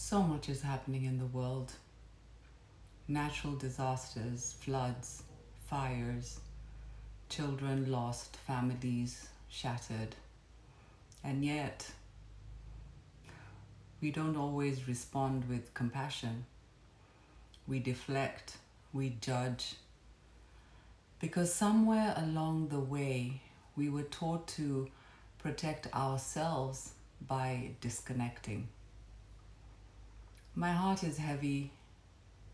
So much is happening in the world. Natural disasters, floods, fires, children lost, families shattered. And yet, we don't always respond with compassion. We deflect, we judge, because somewhere along the way, we were taught to protect ourselves by disconnecting. My heart is heavy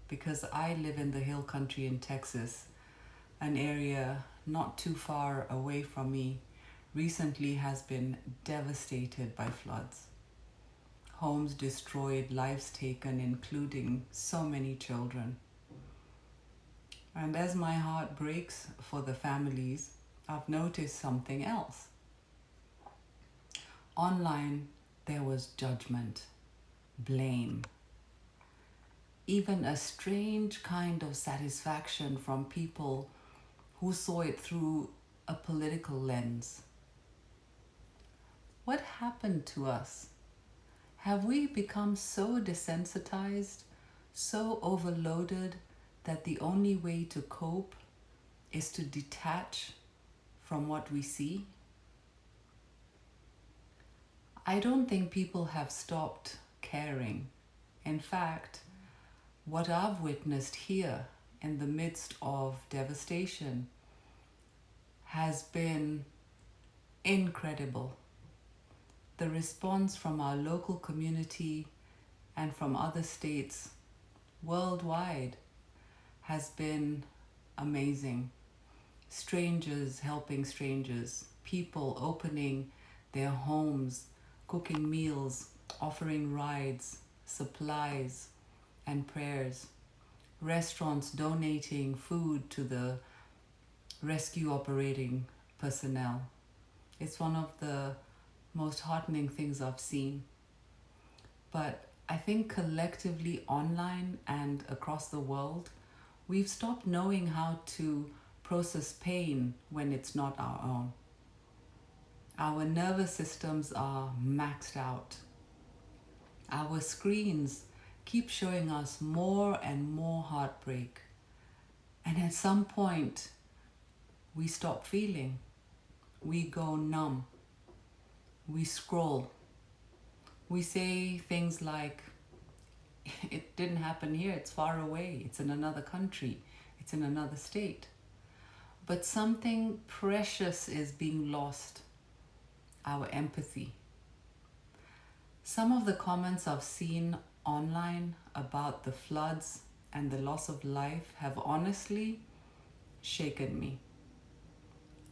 because I live in the hill country in Texas, an area not too far away from me recently has been devastated by floods. Homes destroyed, lives taken, including so many children. And as my heart breaks for the families, I've noticed something else. Online, there was judgment, blame, even a strange kind of satisfaction from people who saw it through a political lens. What happened to us? Have we become so desensitized, so overloaded that the only way to cope is to detach from what we see? I don't think people have stopped caring. In fact, what I've witnessed here in the midst of devastation has been incredible. The response from our local community and from other states worldwide has been amazing. Strangers helping strangers, people opening their homes, cooking meals, offering rides, supplies, and prayers. Restaurants donating food to the rescue operating personnel. It's one of the most heartening things I've seen. But I think collectively online and across the world, we've stopped knowing how to process pain when it's not our own. Our nervous systems are maxed out. Our screens keep showing us more and more heartbreak. And at some point, we stop feeling. We go numb. We scroll. We say things like, it didn't happen here, it's far away, it's in another country, it's in another state. But something precious is being lost, our empathy. Some of the comments I've seen online about the floods and the loss of life have honestly shaken me.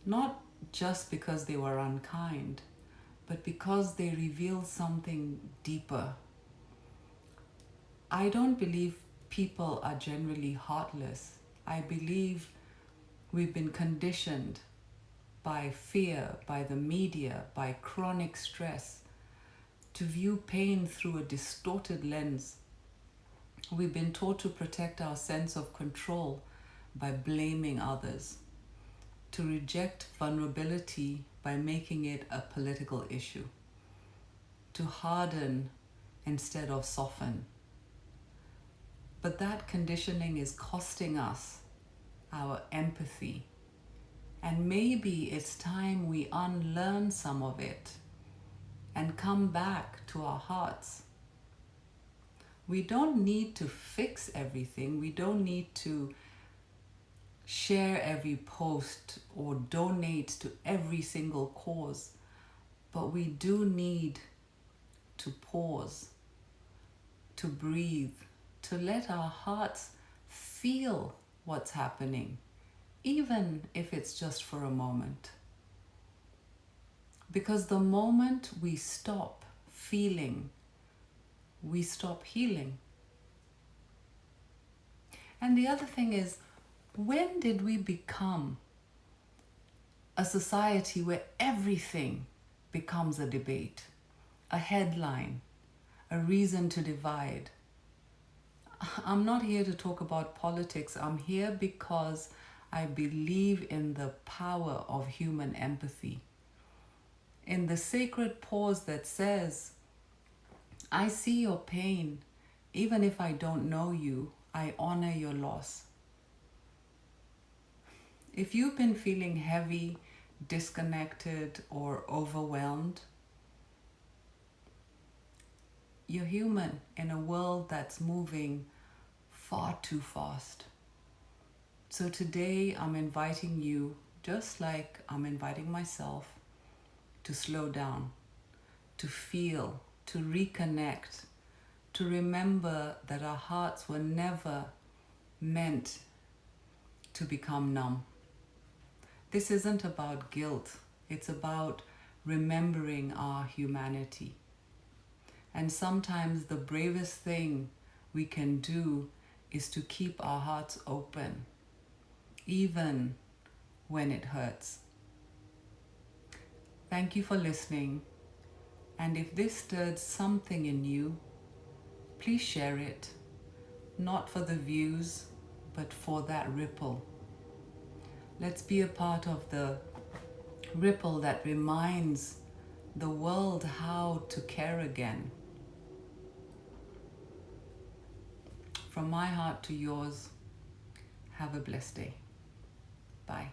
Not just because they were unkind, but because they reveal something deeper. I don't believe people are generally heartless. I believe we've been conditioned by fear, by the media, by chronic stress, to view pain through a distorted lens. We've been taught to protect our sense of control by blaming others, to reject vulnerability by making it a political issue, to harden instead of soften. But that conditioning is costing us our empathy. And maybe it's time we unlearn some of it and come back to our hearts. We don't need to fix everything. We don't need to share every post or donate to every single cause. But we do need to pause, to breathe, to let our hearts feel what's happening, even if it's just for a moment. Because the moment we stop feeling, we stop healing. And the other thing is, when did we become a society where everything becomes a debate, a headline, a reason to divide? I'm not here to talk about politics. I'm here because I believe in the power of human empathy. In the sacred pause that says, I see your pain Even if I don't know you, I honor your loss. If you've been feeling heavy, disconnected, or overwhelmed, you're human in a world that's moving far too fast. So today I'm inviting you, just like I'm inviting myself, to slow down, to feel, to reconnect, to remember that our hearts were never meant to become numb. This isn't about guilt, it's about remembering our humanity. And sometimes the bravest thing we can do is to keep our hearts open, even when it hurts. Thank you for listening. And if this stirred something in you, please share it, not for the views, but for that ripple. Let's be a part of the ripple that reminds the world how to care again. From my heart to yours, have a blessed day. Bye.